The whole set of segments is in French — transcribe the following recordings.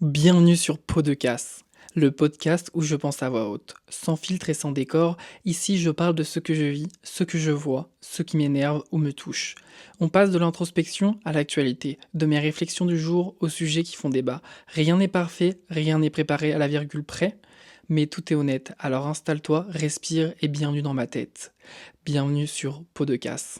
Bienvenue sur Pot de Casse, le podcast où je pense à voix haute. Sans filtre et sans décor, ici je parle de ce que je vis, ce que je vois, ce qui m'énerve ou me touche. On passe de l'introspection à l'actualité, de mes réflexions du jour aux sujets qui font débat. Rien n'est parfait, rien n'est préparé à la virgule près, mais tout est honnête, alors installe-toi, respire et bienvenue dans ma tête. Bienvenue sur Pot de Casse.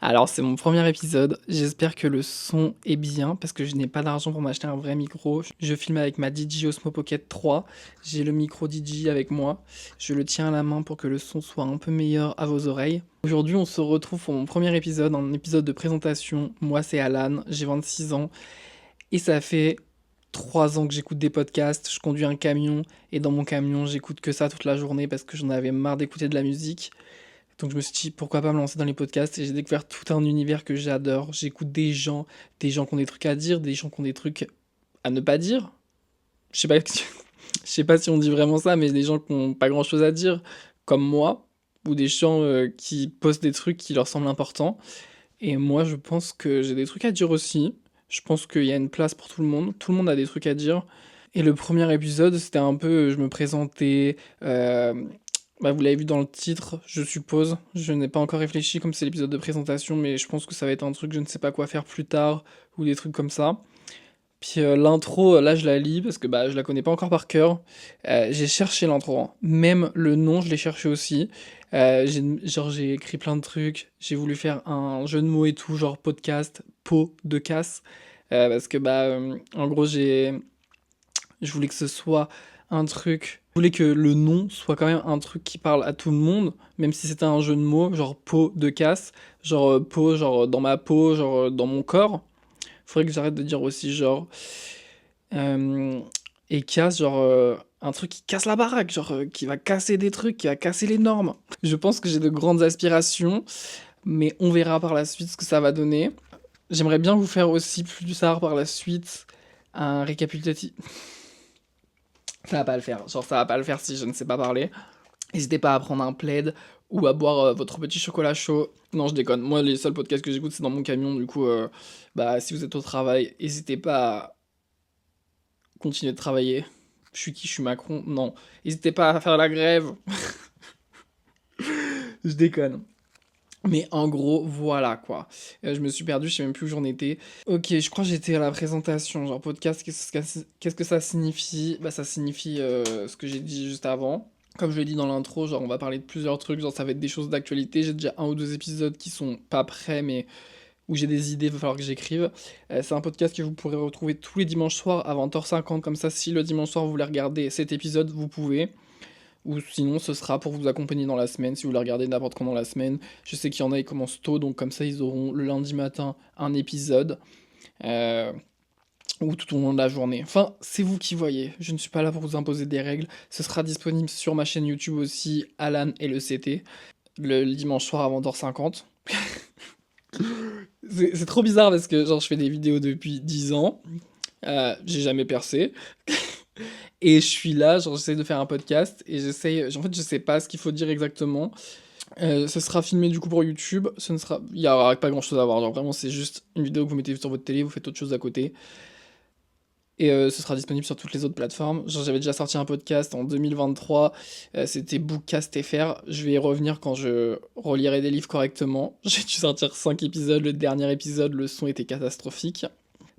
Alors c'est mon premier épisode, j'espère que le son est bien parce que je n'ai pas d'argent pour m'acheter un vrai micro. Je filme avec ma DJI Osmo Pocket 3, j'ai le micro DJI avec moi, je le tiens à la main pour que le son soit un peu meilleur à vos oreilles. Aujourd'hui on se retrouve pour mon premier épisode, un épisode de présentation. Moi c'est Alan, j'ai 26 ans et ça fait 3 ans que j'écoute des podcasts, je conduis un camion et dans mon camion j'écoute que ça toute la journée parce que j'en avais marre d'écouter de la musique. Donc je me suis dit pourquoi pas me lancer dans les podcasts et j'ai découvert tout un univers que j'adore. J'écoute des gens qui ont des trucs à dire, des gens qui ont des trucs à ne pas dire. Je sais pas, je sais pas si on dit vraiment ça, mais des gens qui ont pas grand chose à dire, comme moi, ou des gens qui postent des trucs qui leur semblent importants. Et moi je pense que j'ai des trucs à dire aussi. Je pense qu'il y a une place pour tout le monde a des trucs à dire. Et le premier épisode, c'était un peu, je me présentais, vous l'avez vu dans le titre, je suppose. Je n'ai pas encore réfléchi comme c'est l'épisode de présentation, mais je pense que ça va être un truc, je ne sais pas quoi faire plus tard, ou des trucs comme ça. Puis l'intro, là je la lis parce que je la connais pas encore par cœur. J'ai cherché l'intro, hein. Même le nom, je l'ai cherché aussi. J'ai écrit plein de trucs. J'ai voulu faire un jeu de mots et tout, genre podcast, pot de casse. Parce que en gros je voulais que ce soit un truc. Je voulais que le nom soit quand même un truc qui parle à tout le monde, même si c'était un jeu de mots, genre peau de casse, genre peau, genre dans ma peau, genre dans mon corps. Faudrait que j'arrête de dire aussi genre. euh, et casse, genre un truc qui casse la baraque, genre qui va casser des trucs, qui va casser les normes. Je pense que j'ai de grandes aspirations, mais on verra par la suite ce que ça va donner. J'aimerais bien vous faire aussi plus tard par la suite un récapitulatif. Ça va pas le faire. Genre, ça va pas le faire si je ne sais pas parler. N'hésitez pas à prendre un plaid ou à boire votre petit chocolat chaud. Non, je déconne. Moi, les seuls podcasts que j'écoute, c'est dans mon camion. Du coup, si vous êtes au travail, n'hésitez pas à continuer de travailler. Je suis qui? Je suis Macron? Non. N'hésitez pas à faire la grève. Je déconne. Mais en gros, voilà quoi. Je me suis perdu, je sais même plus où j'en étais. Ok, je crois que j'étais à la présentation. Genre, podcast, qu'est-ce que ça signifie? Ça signifie ce que j'ai dit juste avant. Comme je l'ai dit dans l'intro, genre, on va parler de plusieurs trucs. Genre, ça va être des choses d'actualité. J'ai déjà un ou deux épisodes qui sont pas prêts, mais où j'ai des idées, il va falloir que j'écrive. C'est un podcast que vous pourrez retrouver tous les dimanches soirs à 20h50. Comme ça, si le dimanche soir vous voulez regarder cet épisode, vous pouvez. Ou sinon, ce sera pour vous accompagner dans la semaine, si vous voulez regarder n'importe quand dans la semaine. Je sais qu'il y en a, ils commencent tôt, donc comme ça, ils auront le lundi matin un épisode. Euh, ou tout au long de la journée. Enfin, c'est vous qui voyez. Je ne suis pas là pour vous imposer des règles. Ce sera disponible sur ma chaîne YouTube aussi, Alan et le CT, le dimanche soir à 20h50. C'est trop bizarre parce que genre je fais des vidéos depuis 10 ans. J'ai jamais percé. Et je suis là, genre j'essaie de faire un podcast et en fait je sais pas ce qu'il faut dire exactement. Ce sera filmé du coup pour YouTube, il y aura pas grand chose à voir, genre vraiment c'est juste une vidéo que vous mettez sur votre télé, vous faites autre chose à côté. Et ce sera disponible sur toutes les autres plateformes. Genre j'avais déjà sorti un podcast en 2023, c'était Bookcast FR, je vais y revenir quand je relirai des livres correctement. J'ai dû sortir 5 épisodes, le dernier épisode, le son était catastrophique.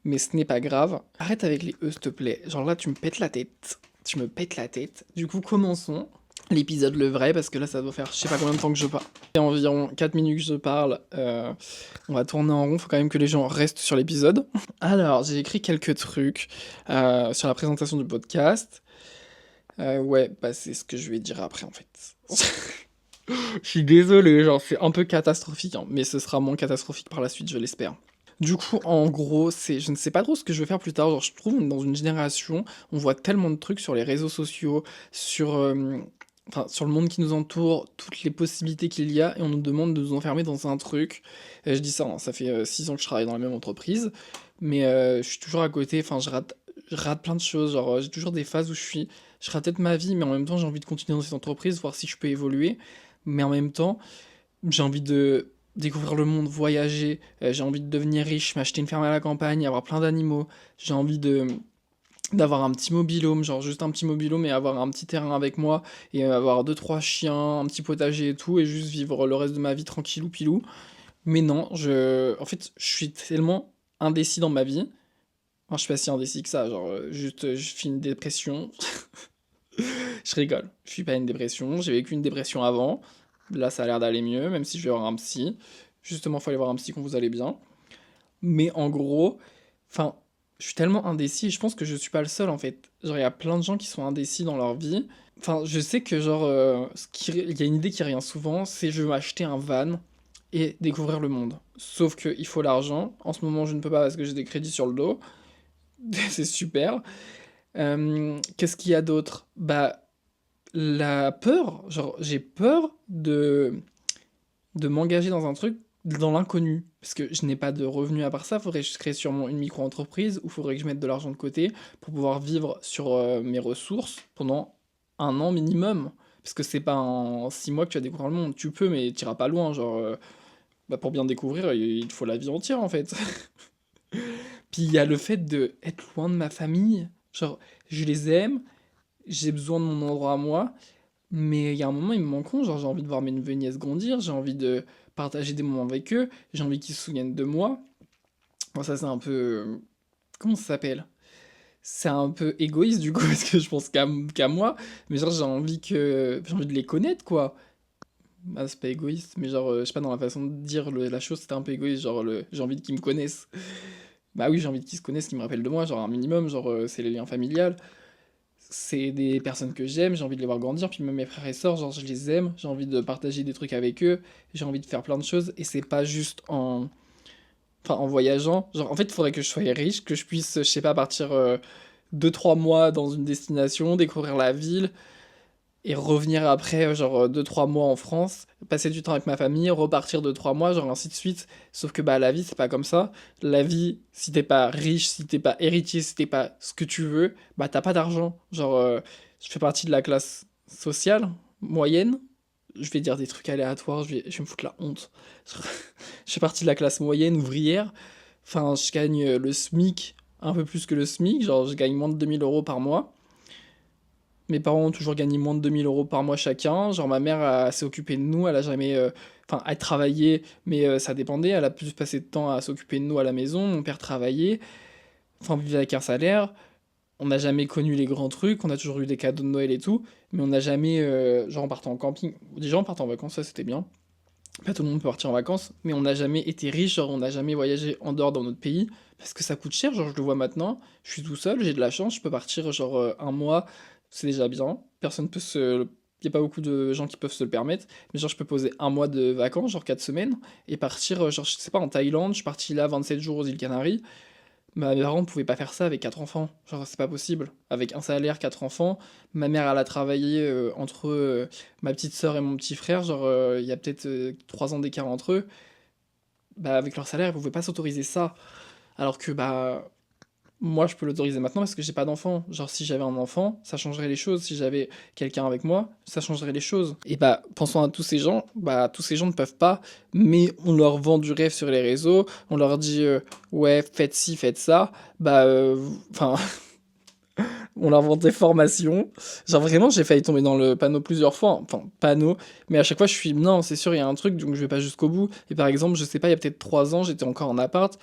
Mais ce n'est pas grave. Arrête avec les E, s'il te plaît. Genre là, tu me pètes la tête. Tu me pètes la tête. Du coup, commençons l'épisode le vrai, parce que là, ça doit faire je sais pas combien de temps que je parle. Il y a environ 4 minutes que je parle. On va tourner en rond. Faut quand même que les gens restent sur l'épisode. Alors, j'ai écrit quelques trucs sur la présentation du podcast. C'est ce que je vais dire après, en fait. Je suis désolé, genre, c'est un peu catastrophique, hein, mais ce sera moins catastrophique par la suite, je l'espère. Du coup, en gros, je ne sais pas trop ce que je vais faire plus tard. Genre, je trouve dans une génération, on voit tellement de trucs sur les réseaux sociaux, sur le monde qui nous entoure, toutes les possibilités qu'il y a, et on nous demande de nous enfermer dans un truc. Je dis ça, hein, ça fait 6 ans que je travaille dans la même entreprise, mais je suis toujours à côté. Enfin, je rate plein de choses. Genre, j'ai toujours des phases où je rate peut-être ma vie, mais en même temps, j'ai envie de continuer dans cette entreprise, voir si je peux évoluer. Mais en même temps, j'ai envie de découvrir le monde, voyager, j'ai envie de devenir riche, m'acheter une ferme à la campagne, avoir plein d'animaux, j'ai envie de d'avoir un petit mobil-home, genre juste un petit mobil-home et avoir un petit terrain avec moi et avoir deux trois chiens, un petit potager et tout et juste vivre le reste de ma vie tranquillou pilou. Mais non, en fait, je suis tellement indécis dans ma vie. Enfin, je suis pas si indécis que ça, genre juste je fais une dépression. Je rigole, je suis pas une dépression, j'ai vécu une dépression avant. Là, ça a l'air d'aller mieux, même si je vais voir un psy. Justement, faut aller voir un psy quand vous allez bien. Mais en gros, enfin, je suis tellement indécis et je pense que je suis pas le seul en fait. Genre, il y a plein de gens qui sont indécis dans leur vie. Enfin, je sais que genre, il y a une idée qui revient souvent, c'est je veux m'acheter un van et découvrir le monde. Sauf qu'il faut l'argent. En ce moment, je ne peux pas parce que j'ai des crédits sur le dos. C'est super. Qu'est-ce qu'il y a d'autre? Bah, la peur. Genre, j'ai peur de m'engager dans un truc dans l'inconnu. Parce que je n'ai pas de revenus à part ça, faudrait que je crée sûrement une micro-entreprise ou faudrait que je mette de l'argent de côté pour pouvoir vivre sur mes ressources pendant un an minimum. Parce que c'est pas en 6 mois que tu vas découvrir le monde. Tu peux, mais tu iras pas loin. Genre, bah, pour bien découvrir, il te faut la vie entière en fait. Puis il y a le fait de être loin de ma famille. Genre, je les aime, j'ai besoin de mon endroit à moi, mais il y a un moment, ils me manquent, genre j'ai envie de voir mes neveux et nièces grandir, j'ai envie de partager des moments avec eux, j'ai envie qu'ils se souviennent de moi. Bon, ça c'est un peu... Comment ça s'appelle? C'est un peu égoïste du coup, parce que je pense qu'à moi, mais genre j'ai envie de les connaître, quoi. Bah, c'est pas égoïste, mais genre, je sais pas, dans la façon de dire la chose, c'était un peu égoïste, genre, j'ai envie qu'ils me connaissent. Bah oui, j'ai envie qu'ils se connaissent, qu'ils me rappellent de moi, genre un minimum, genre, c'est les liens familiales. C'est des personnes que j'aime, j'ai envie de les voir grandir, puis même mes frères et sœurs, genre je les aime, j'ai envie de partager des trucs avec eux, j'ai envie de faire plein de choses, et c'est pas juste en voyageant. Genre, en fait, il faudrait que je sois riche, que je puisse, je sais pas, partir 2-3 mois dans une destination, découvrir la ville, et revenir après, genre 2-3 mois en France, passer du temps avec ma famille, repartir 2-3 mois, genre ainsi de suite. Sauf que bah la vie, c'est pas comme ça. La vie, si t'es pas riche, si t'es pas héritier, si t'es pas ce que tu veux, bah t'as pas d'argent. Genre, je fais partie de la classe sociale, moyenne. Je vais dire des trucs aléatoires, je vais me foutre la honte. Je fais partie de la classe moyenne, ouvrière. Enfin, je gagne le SMIC, un peu plus que le SMIC, genre je gagne moins de 2 000 € par mois. Mes parents ont toujours gagné moins de 2 000 € par mois chacun. Genre, ma mère s'est occupée de nous, elle a jamais. Enfin, elle travaillait, mais ça dépendait. Elle a plus passé de temps à s'occuper de nous à la maison. Mon père travaillait, enfin, vivait avec un salaire. On n'a jamais connu les grands trucs. On a toujours eu des cadeaux de Noël et tout. Mais on n'a jamais. Genre, en partant en camping. Déjà, en partant en vacances, ça c'était bien. Pas tout le monde peut partir en vacances. Mais on n'a jamais été riche. Genre, on n'a jamais voyagé en dehors dans notre pays. Parce que ça coûte cher. Genre, je le vois maintenant. Je suis tout seul, j'ai de la chance. Je peux partir, genre, un mois, c'est déjà bien. Personne peut se. Il n'y a pas beaucoup de gens qui peuvent se le permettre. Mais genre, je peux poser un mois de vacances, genre 4 semaines, et partir, genre, je sais pas, en Thaïlande. Je suis parti là 27 jours aux îles Canaries. Bah, mes parents ne pouvaient pas faire ça avec 4 enfants. Genre, c'est pas possible. Avec un salaire, 4 enfants. Ma mère, elle a travaillé entre ma petite sœur et mon petit frère. Genre, il y a peut-être 3 ans d'écart entre eux. Bah, avec leur salaire, ils pouvaient pas s'autoriser ça. Alors que, bah, moi, je peux l'autoriser maintenant parce que j'ai pas d'enfant. Genre, si j'avais un enfant, ça changerait les choses. Si j'avais quelqu'un avec moi, ça changerait les choses. Et bah, pensons à tous ces gens, bah, tous ces gens ne peuvent pas, mais on leur vend du rêve sur les réseaux, on leur dit, ouais, faites ci, faites ça. Bah, enfin, on leur vend des formations. Genre, vraiment, j'ai failli tomber dans le panneau plusieurs fois. Enfin, panneau, mais à chaque fois, je suis, non, c'est sûr, il y a un truc, donc je vais pas jusqu'au bout. Et par exemple, je sais pas, il y a peut-être 3 ans, j'étais encore en appart.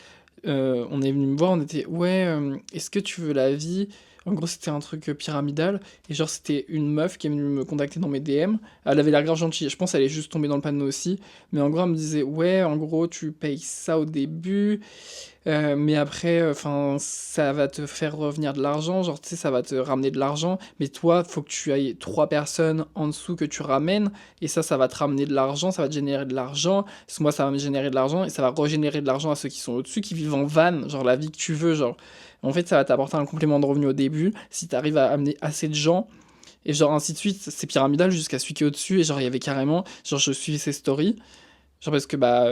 On est venu me voir, on était ouais, est-ce que tu veux la vie? En gros, c'était un truc pyramidal. Et genre, c'était une meuf qui est venue me contacter dans mes DM. Elle avait l'air grave gentille. Je pense qu'elle est juste tombée dans le panneau aussi. Mais en gros, elle me disait ouais, en gros, tu payes ça au début. Mais après, enfin, ça va te faire revenir de l'argent, genre, tu sais, ça va te ramener de l'argent, mais toi, faut que tu ailles 3 personnes en dessous que tu ramènes, et ça va te ramener de l'argent, ça va te générer de l'argent, moi, ça va me générer de l'argent, et ça va régénérer de l'argent à ceux qui sont au-dessus, qui vivent en van, genre la vie que tu veux, genre. En fait, ça va t'apporter un complément de revenu au début, si t'arrives à amener assez de gens, et genre ainsi de suite, c'est pyramidal jusqu'à celui qui est au-dessus, et genre, il y avait carrément, genre, je suivais ses stories, genre, parce que, bah,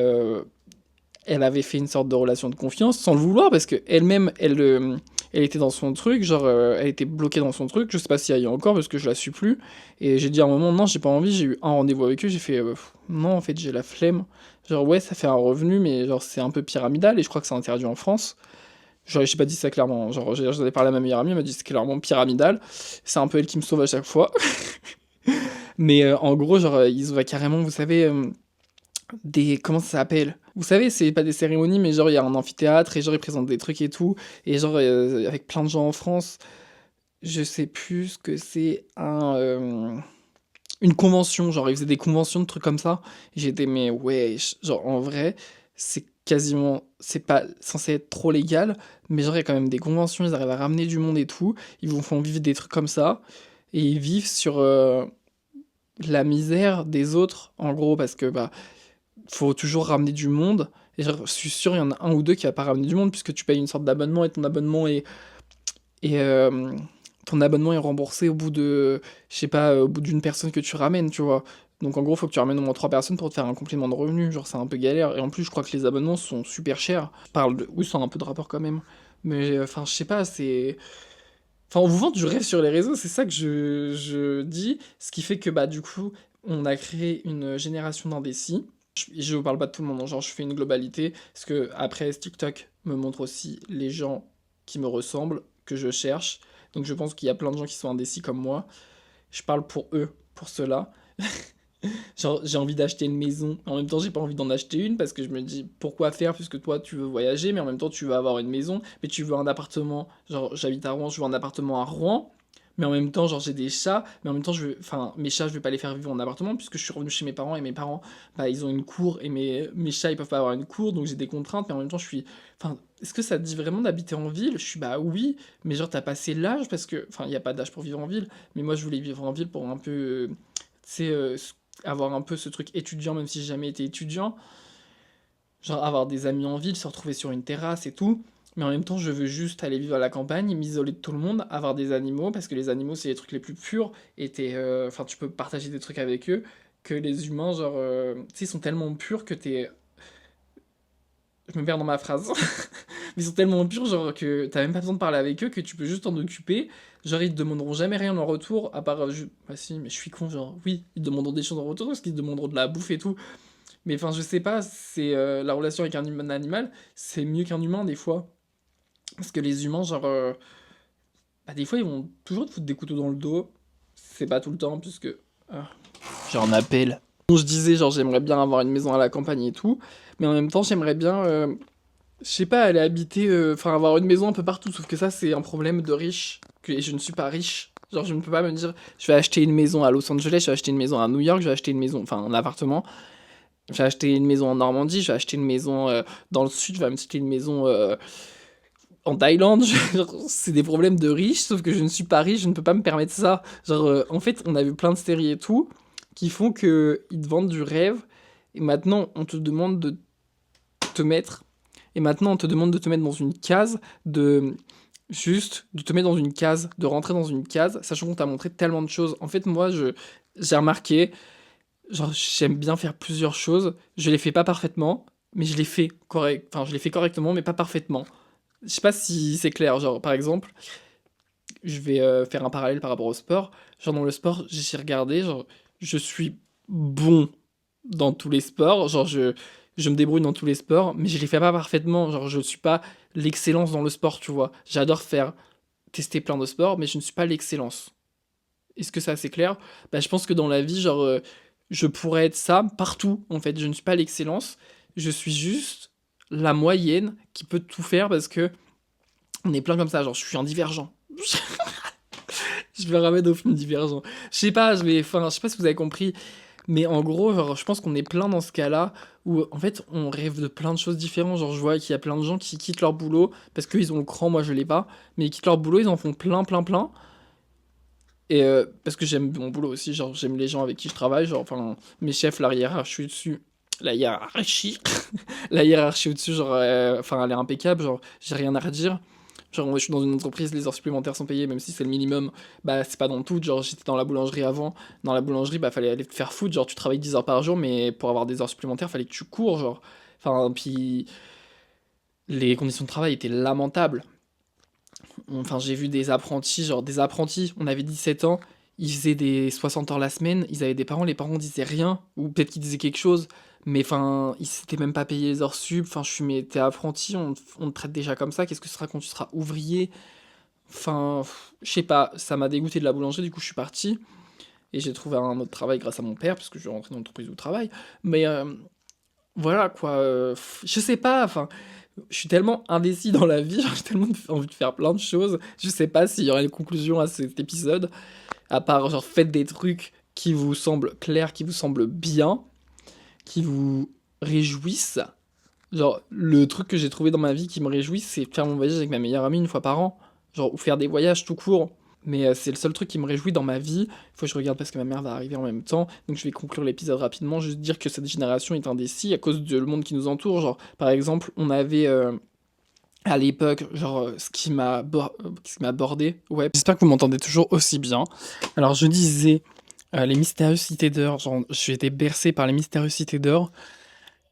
elle avait fait une sorte de relation de confiance sans le vouloir parce que elle-même elle était dans son truc, genre elle était bloquée dans son truc, je sais pas si elle y est encore parce que je la suis plus, et j'ai dit à un moment non, j'ai pas envie, j'ai eu un rendez-vous avec eux, j'ai fait non, en fait j'ai la flemme, genre ouais, ça fait un revenu mais genre c'est un peu pyramidal et je crois que c'est interdit en France, J'ai pas dit ça clairement, genre j'en ai parlé à ma meilleure amie, elle m'a dit c'est clairement pyramidal. C'est un peu elle qui me sauve à chaque fois. Mais en gros, genre, ils ont carrément, vous savez, des. Comment ça s'appelle? Vous savez, c'est pas des cérémonies, mais genre, il y a un amphithéâtre et genre, ils présentent des trucs et tout. Et genre, avec plein de gens en France, je sais plus ce que c'est une convention. Genre, ils faisaient des conventions de trucs comme ça. Et j'étais, mais ouais, genre, en vrai, c'est quasiment. C'est pas censé être trop légal, mais genre, il y a quand même des conventions, ils arrivent à ramener du monde et tout. Ils vous font vivre des trucs comme ça. Et ils vivent sur la misère des autres, en gros, parce que bah faut toujours ramener du monde. Et genre, je suis sûr, il y en a un ou deux qui va pas ramener du monde, puisque tu payes une sorte d'abonnement et et ton abonnement est remboursé au bout de, je sais pas, au bout d'une personne que tu ramènes, tu vois. Donc en gros, faut que tu ramènes au moins trois personnes pour te faire un complément de revenu. Genre, c'est un peu galère. Et en plus, je crois que les abonnements sont super chers. Je parle de. Oui, c'est un peu de rapport quand même. Mais enfin, je sais pas, c'est. Enfin, on vous vend du rêve sur les réseaux, c'est ça que je dis. Ce qui fait que, bah, du coup, on a créé une génération d'indécis. Je vous parle pas de tout le monde, hein, genre, je fais une globalité. Parce que, après, TikTok me montre aussi les gens qui me ressemblent, que je cherche. Donc, je pense qu'il y a plein de gens qui sont indécis comme moi. Je parle pour eux, pour ceux-là. Genre, j'ai envie d'acheter une maison. En même temps, j'ai pas envie d'en acheter une parce que je me dis pourquoi faire puisque toi tu veux voyager, mais en même temps tu veux avoir une maison, mais tu veux un appartement. Genre, j'habite à Rouen, je veux un appartement à Rouen. Mais en même temps, genre, j'ai des chats, mais en même temps, enfin, mes chats, je vais pas les faire vivre en appartement puisque je suis revenu chez mes parents et mes parents, bah, ils ont une cour et mes chats, ils peuvent pas avoir une cour, donc j'ai des contraintes, mais en même temps, je suis. Enfin, est-ce que ça te dit vraiment d'habiter en ville? Je suis, bah oui, mais genre, t'as passé l'âge parce que. Enfin, il y a pas d'âge pour vivre en ville, mais moi, je voulais vivre en ville pour un peu. Tu sais, avoir un peu ce truc étudiant, même si j'ai jamais été étudiant. Genre avoir des amis en ville, se retrouver sur une terrasse et tout. Mais en même temps, je veux juste aller vivre à la campagne, m'isoler de tout le monde, avoir des animaux, parce que les animaux, c'est les trucs les plus purs. Et enfin, tu peux partager des trucs avec eux, que les humains, genre, tu sais, ils sont tellement purs que t'es. Je me perds dans ma phrase. Mais ils sont tellement purs, genre, que t'as même pas besoin de parler avec eux, que tu peux juste t'en occuper. Genre, ils te demanderont jamais rien en retour, à part. Bah si, mais je suis con, genre, oui, ils te demanderont des choses en retour, parce qu'ils te demanderont de la bouffe et tout. Mais enfin, je sais pas, c'est la relation avec un animal, c'est mieux qu'un humain des fois. Parce que les humains, genre, bah, des fois, ils vont toujours te foutre des couteaux dans le dos. C'est pas tout le temps, puisque. Ah, j'ai un appel. Je disais, genre, j'aimerais bien avoir une maison à la campagne et tout. Mais en même temps, j'aimerais bien, je sais pas, aller habiter, enfin, avoir une maison un peu partout. Sauf que ça, c'est un problème de riche. Et je ne suis pas riche. Genre, je ne peux pas me dire, je vais acheter une maison à Los Angeles, je vais acheter une maison à New York, je vais acheter une maison, enfin, un appartement. Je vais acheter une maison en Normandie, je vais acheter une maison dans le sud, je vais acheter une maison en Thaïlande. Genre, c'est des problèmes de riches, sauf que je ne suis pas riche, je ne peux pas me permettre ça. Genre, en fait, on a vu plein de séries et tout qui font que ils te vendent du rêve, et maintenant on te demande de te mettre, et maintenant on te demande de te mettre dans une case, de juste de te mettre dans une case, de rentrer dans une case, sachant qu'on t'a montré tellement de choses. En fait, moi, j'ai remarqué. Genre, j'aime bien faire plusieurs choses. Je les fais pas parfaitement, mais je les fais correct. Enfin, je les fais correctement, mais pas parfaitement. Je sais pas si c'est clair. Genre, par exemple, je vais faire un parallèle par rapport au sport. Genre, dans le sport, j'ai regardé. Genre, je suis bon dans tous les sports. Genre, je me débrouille dans tous les sports, mais je les fais pas parfaitement. Genre, je suis pas l'excellence dans le sport, tu vois. J'adore tester plein de sports, mais je ne suis pas l'excellence. Est-ce que c'est assez clair? Bah, je pense que dans la vie, genre, je pourrais être ça partout, en fait. Je ne suis pas l'excellence. Je suis juste la moyenne qui peut tout faire parce que on est plein comme ça. Genre, je suis un divergent. Je me ramène au film divergent. Je sais pas, enfin, je sais pas si vous avez compris. Mais en gros, genre, je pense qu'on est plein dans ce cas-là où, en fait, on rêve de plein de choses différentes. Genre, je vois qu'il y a plein de gens qui quittent leur boulot parce qu'ils ont le cran, moi je l'ai pas. Mais ils quittent leur boulot, ils en font plein, plein, plein. Et parce que j'aime mon boulot aussi, genre j'aime les gens avec qui je travaille, genre enfin mes chefs, la hiérarchie au-dessus, la hiérarchie, la hiérarchie au-dessus, genre enfin elle est impeccable, genre j'ai rien à redire. Genre moi je suis dans une entreprise, les heures supplémentaires sont payées, même si c'est le minimum, bah c'est pas dans tout, genre j'étais dans la boulangerie avant, dans la boulangerie bah fallait aller te faire foutre, genre tu travailles 10 heures par jour, mais pour avoir des heures supplémentaires fallait que tu cours, genre. Enfin puis les conditions de travail étaient lamentables. Enfin, j'ai vu des apprentis, genre des apprentis, on avait 17 ans, ils faisaient des 60 heures la semaine, ils avaient des parents, les parents disaient rien, ou peut-être qu'ils disaient quelque chose, Mais enfin, ils s'étaient même pas payé les heures sup. Enfin, je suis, mais t'es apprenti, on te traite déjà comme ça. Qu'est-ce que ce sera quand tu seras ouvrier? Enfin, je sais pas, ça m'a dégoûté de la boulangerie, du coup, je suis parti. Et j'ai trouvé un autre travail grâce à mon père, parce que je suis rentré dans l'entreprise où je travaille. Mais voilà, quoi. Je sais pas, enfin, je suis tellement indécis dans la vie, j'ai tellement envie de faire plein de choses. Je sais pas s'il y aurait une conclusion à cet épisode, à part, genre, faites des trucs qui vous semblent clairs, qui vous semblent bien, qui vous réjouissent. Genre, le truc que j'ai trouvé dans ma vie qui me réjouit, c'est faire mon voyage avec ma meilleure amie une fois par an. Genre, ou faire des voyages tout court. Mais c'est le seul truc qui me réjouit dans ma vie. Il faut que je regarde parce que ma mère va arriver en même temps. Donc je vais conclure l'épisode rapidement. Juste dire que cette génération est indécis à cause du monde qui nous entoure. Genre, par exemple, on avait à l'époque, genre, ce qui m'a bordé. Ouais, j'espère que vous m'entendez toujours aussi bien. Alors, je disais les mystérieuses cités d'or. Genre, j'ai été bercé par les mystérieuses cités d'or.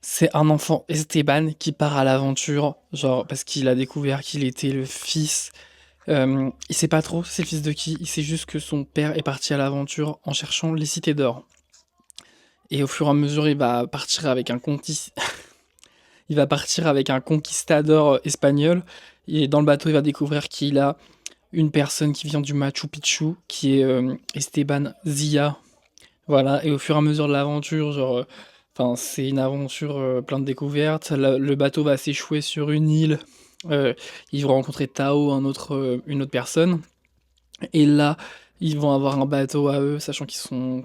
C'est un enfant, Esteban, qui part à l'aventure, genre, parce qu'il a découvert qu'il était le fils. Il sait pas trop c'est le fils de qui, il sait juste que son père est parti à l'aventure en cherchant les cités d'or. Et au fur et à mesure, il va partir avec il va partir avec un conquistador espagnol. Et dans le bateau, il va découvrir qu'il a une personne qui vient du Machu Picchu, qui est Esteban Zia. Voilà, et au fur et à mesure de l'aventure, genre, enfin, c'est une aventure plein de découvertes. Le bateau va s'échouer sur une île. Euh, Ils vont rencontrer Tao, une autre personne. Et là, ils vont avoir un bateau à eux, sachant qu'ils sont.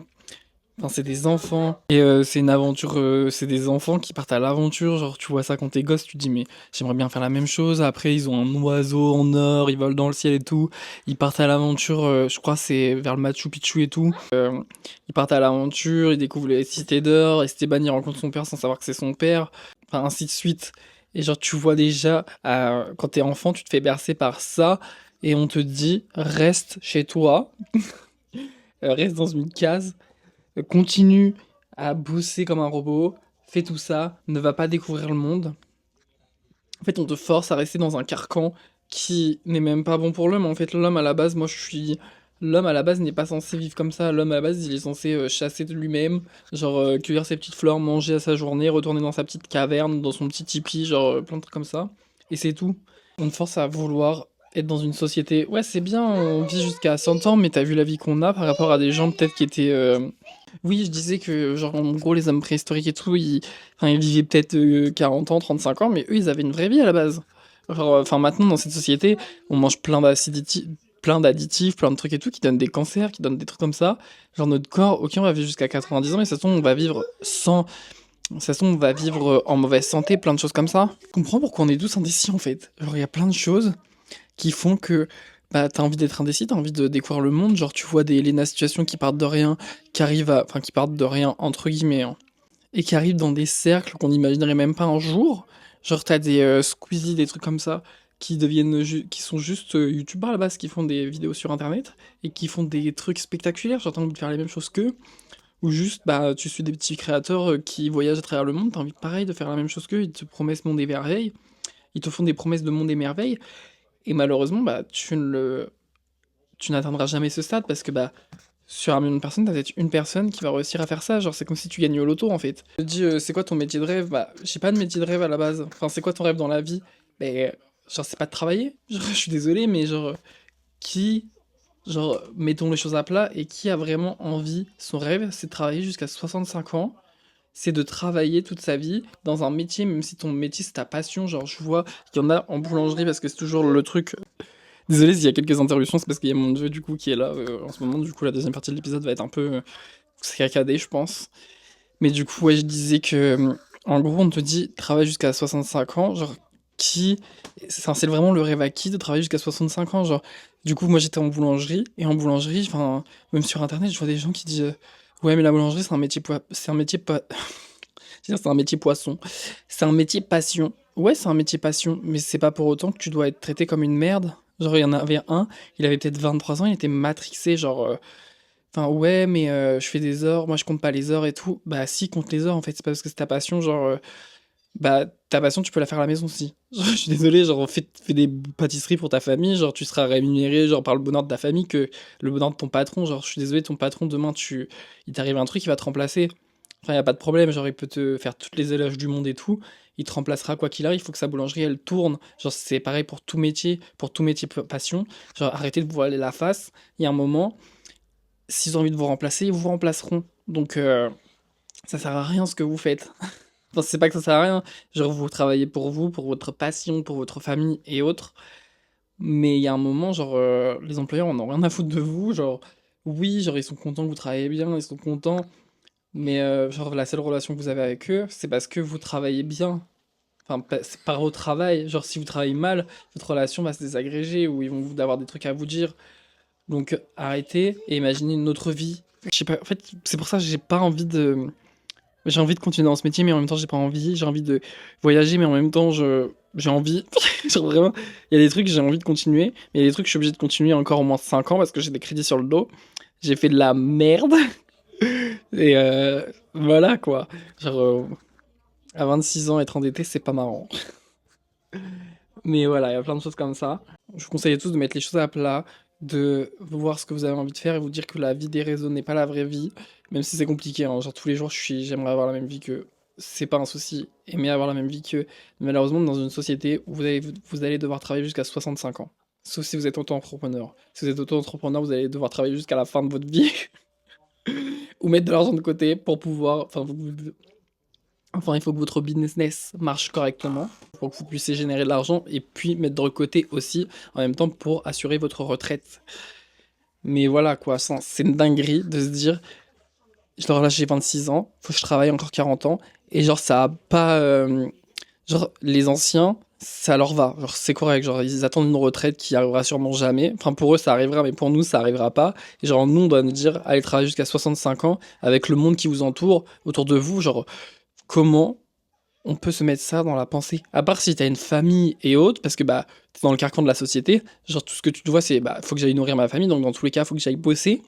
Enfin, c'est des enfants. Et c'est une aventure. C'est des enfants qui partent à l'aventure. Genre, tu vois ça quand t'es gosse, tu te dis, mais j'aimerais bien faire la même chose. Après, ils ont un oiseau en or, ils volent dans le ciel et tout. Ils partent à l'aventure, je crois, c'est vers le Machu Picchu et tout. Ils partent à l'aventure, ils découvrent les cités d'or. Esteban, il rencontre son père sans savoir que c'est son père. Enfin, ainsi de suite. Et genre, tu vois déjà, quand t'es enfant, tu te fais bercer par ça. Et on te dit, reste chez toi, reste dans une case, continue à bosser comme un robot, fais tout ça, ne va pas découvrir le monde. En fait, on te force à rester dans un carcan qui n'est même pas bon pour l'homme. En fait, l'homme à la base, moi je suis. L'homme à la base n'est pas censé vivre comme ça. L'homme à la base, il est censé chasser de lui-même, genre cueillir ses petites fleurs, manger à sa journée, retourner dans sa petite caverne, dans son petit tipi, genre plein de trucs comme ça. Et c'est tout. On te force à vouloir être dans une société. Ouais, c'est bien, on vit jusqu'à 100 ans, mais t'as vu la vie qu'on a par rapport à des gens peut-être qui étaient. Oui, je disais que, genre, en gros, les hommes préhistoriques et tout, enfin, ils vivaient peut-être 40 ans, 35 ans, mais eux, ils avaient une vraie vie à la base. Genre, enfin, maintenant, dans cette société, on mange plein d'additifs, plein de trucs et tout, qui donnent des cancers, qui donnent des trucs comme ça. Genre, notre corps, ok, on va vivre jusqu'à 90 ans, mais de toute façon, on va vivre sans. De toute façon, on va vivre en mauvaise santé, plein de choses comme ça. Je comprends pourquoi on est tous indécis, en fait. Genre, il y a plein de choses qui font que bah, t'as envie d'être indécis, t'as envie de découvrir le monde. Genre, tu vois des Lena situations qui partent de rien, enfin, qui partent de rien, entre guillemets, hein, et qui arrivent dans des cercles qu'on n'imaginerait même pas un jour. Genre, t'as des Squeezie, des trucs comme ça, qui sont juste youtubeurs à la base, qui font des vidéos sur internet, et qui font des trucs spectaculaires. Genre, t'as envie de faire les mêmes choses qu'eux. Ou juste, bah, tu suis des petits créateurs qui voyagent à travers le monde, t'as envie, pareil, de faire la même chose qu'eux, ils te promettent monde et merveilles, ils te font des promesses de monde et merveilles, et malheureusement, bah, tu n'atteindras jamais ce stade parce que bah, sur 1 million de personnes, t'as peut-être une personne qui va réussir à faire ça. Genre, c'est comme si tu gagnais au loto en fait. Je te dis, c'est quoi ton métier de rêve? Bah, j'ai pas de métier de rêve à la base. Enfin, c'est quoi ton rêve dans la vie? Ben, genre, c'est pas de travailler. Genre, je suis désolé, mais genre, qui, genre, mettons les choses à plat et qui a vraiment envie, son rêve, c'est de travailler jusqu'à 65 ans. C'est de travailler toute sa vie dans un métier, même si ton métier c'est ta passion. Genre, je vois, il y en a en boulangerie parce que c'est toujours le truc. Désolé s'il y a quelques interruptions, c'est parce qu'il y a mon neveu du coup qui est là en ce moment. Du coup, la deuxième partie de l'épisode va être un peu saccadée, je pense. Mais du coup, ouais, je disais que en gros, on te dit travaille jusqu'à 65 ans. Genre, qui. Enfin, c'est vraiment le rêve à qui de travailler jusqu'à 65 ans. Genre, du coup, moi j'étais en boulangerie. Et en boulangerie, enfin, même sur internet, je vois des gens qui disent ouais, mais la boulangerie, c'est un métier. C'est un métier pas. C'est un métier poisson. C'est un métier passion. Ouais, c'est un métier passion, mais c'est pas pour autant que tu dois être traité comme une merde. Genre, il y en avait un, il avait peut-être 23 ans, il était matrixé, genre. Enfin, ouais, mais je fais des heures, moi je compte pas les heures et tout. Bah, si, compte les heures en fait, c'est pas parce que c'est ta passion, genre. Bah, ta passion, tu peux la faire à la maison aussi. Genre, je suis désolé, genre, fais des pâtisseries pour ta famille, genre, tu seras rémunéré, genre, par le bonheur de ta famille que le bonheur de ton patron. Genre, je suis désolé, ton patron, demain, il t'arrive un truc, il va te remplacer. Enfin, il y a pas de problème, genre il peut te faire toutes les éloges du monde et tout, il te remplacera quoi qu'il arrive, il faut que sa boulangerie elle tourne. Genre c'est pareil pour tout métier passion. Genre arrêtez de vous voiler la face. Il y a un moment, s'ils ont envie de vous remplacer, ils vous remplaceront. Donc ça sert à rien ce que vous faites. Enfin, c'est pas que ça sert à rien. Genre vous travaillez pour vous, pour votre passion, pour votre famille et autres. Mais il y a un moment, genre les employeurs en ont rien à foutre de vous. Genre oui, genre ils sont contents que vous travaillez bien, ils sont contents. Mais genre la seule relation que vous avez avec eux, c'est parce que vous travaillez bien. Enfin, c'est par au travail. Genre si vous travaillez mal, votre relation va se désagréger ou ils vont vous avoir des trucs à vous dire. Donc arrêtez et imaginez une autre vie. Je sais pas, en fait, c'est pour ça que j'ai envie de continuer dans ce métier, mais en même temps, j'ai pas envie. J'ai envie de voyager, mais en même temps, j'ai envie. Genre vraiment, il y a des trucs, j'ai envie de continuer, mais il y a des trucs, je suis obligé de continuer encore au moins 5 ans parce que j'ai des crédits sur le dos. J'ai fait de la merde. Et voilà quoi. Genre, à 26 ans, être endetté, c'est pas marrant. Mais voilà, il y a plein de choses comme ça. Je vous conseille à tous de mettre les choses à plat, de voir ce que vous avez envie de faire et vous dire que la vie des réseaux n'est pas la vraie vie, même si c'est compliqué, hein. Genre tous les jours, j'aimerais avoir la même vie que c'est pas un souci, aimer avoir la même vie que malheureusement dans une société où vous allez devoir travailler jusqu'à 65 ans. Sauf si vous êtes auto-entrepreneur. Si vous êtes auto-entrepreneur, vous allez devoir travailler jusqu'à la fin de votre vie ou mettre de l'argent de côté pour pouvoir, enfin, il faut que votre business marche correctement pour que vous puissiez générer de l'argent et puis mettre de côté aussi en même temps pour assurer votre retraite. Mais voilà quoi, c'est une dinguerie de se dire, genre là j'ai 26 ans, faut que je travaille encore 40 ans et genre ça a pas... genre les anciens, ça leur va, genre c'est correct, genre ils attendent une retraite qui arrivera sûrement jamais. Enfin pour eux ça arrivera mais pour nous ça arrivera pas. Et genre nous on doit nous dire, allez travailler jusqu'à 65 ans avec le monde qui vous entoure, autour de vous, genre comment on peut se mettre ça dans la pensée. À part si t'as une famille et autres, parce que bah t'es dans le carcan de la société, genre tout ce que tu te vois c'est bah faut que j'aille nourrir ma famille, donc dans tous les cas faut que j'aille bosser.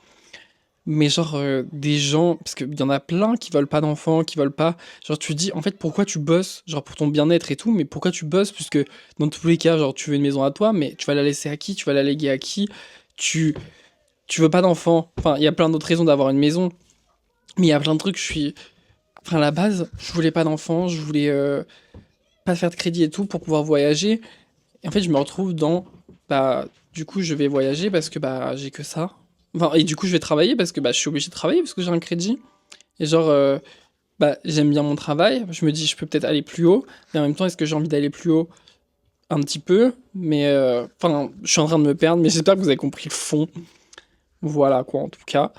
Mais genre des gens, parce qu'il y en a plein qui veulent pas d'enfants, qui veulent pas. Genre tu te dis en fait pourquoi tu bosses, genre pour ton bien-être et tout, mais pourquoi tu bosses puisque dans tous les cas genre tu veux une maison à toi, mais tu vas la laisser à qui, tu vas la léguer à qui, tu tu veux pas d'enfants. Enfin il y a plein d'autres raisons d'avoir une maison, mais il y a plein de trucs. Enfin à la base je voulais pas d'enfants, je voulais pas faire de crédit et tout pour pouvoir voyager. Et en fait, je me retrouve dans, bah, du coup, je vais voyager parce que bah, j'ai que ça. Enfin, et du coup, je vais travailler parce que bah, je suis obligé de travailler parce que j'ai un crédit. Et genre, bah, j'aime bien mon travail. Je me dis, je peux peut-être aller plus haut. Mais en même temps, est-ce que j'ai envie d'aller plus haut? Un petit peu. Mais, enfin, je suis en train de me perdre. Mais j'espère que vous avez compris le fond. Voilà, quoi, en tout cas.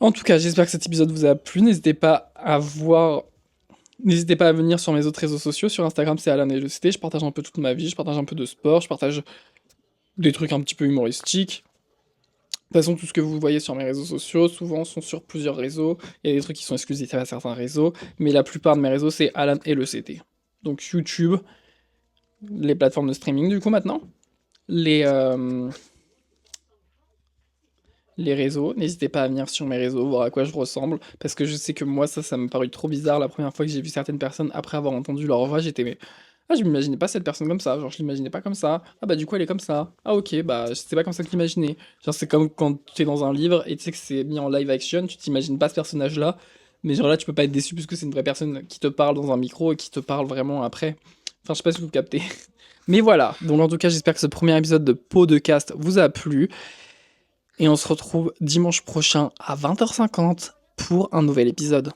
En tout cas, j'espère que cet épisode vous a plu. N'hésitez pas à venir sur mes autres réseaux sociaux. Sur Instagram, c'est Alan et le CT. Je partage un peu toute ma vie. Je partage un peu de sport. Je partage des trucs un petit peu humoristiques. De toute façon, tout ce que vous voyez sur mes réseaux sociaux, souvent, sont sur plusieurs réseaux. Il y a des trucs qui sont exclusifs à certains réseaux. Mais la plupart de mes réseaux, c'est Alan et le CT. Donc YouTube, les plateformes de streaming, du coup, maintenant. Les, euh, les réseaux. N'hésitez pas à venir sur mes réseaux, voir à quoi je ressemble. Parce que je sais que moi, ça m'a paru trop bizarre la première fois que j'ai vu certaines personnes après avoir entendu leur voix. J'étais, mais. Ah, je m'imaginais pas cette personne comme ça. Genre, je l'imaginais pas comme ça. Ah, bah, du coup, elle est comme ça. Ah, ok, bah, c'est pas comme ça que l'imaginais. Genre, c'est comme quand tu es dans un livre et tu sais que c'est mis en live action, tu t'imagines pas ce personnage-là. Mais genre là, tu peux pas être déçu puisque c'est une vraie personne qui te parle dans un micro et qui te parle vraiment après. Enfin, je sais pas si vous captez. Mais voilà. Donc, en tout cas, j'espère que ce premier épisode de Pot de Cast vous a plu. Et on se retrouve dimanche prochain à 20h50 pour un nouvel épisode.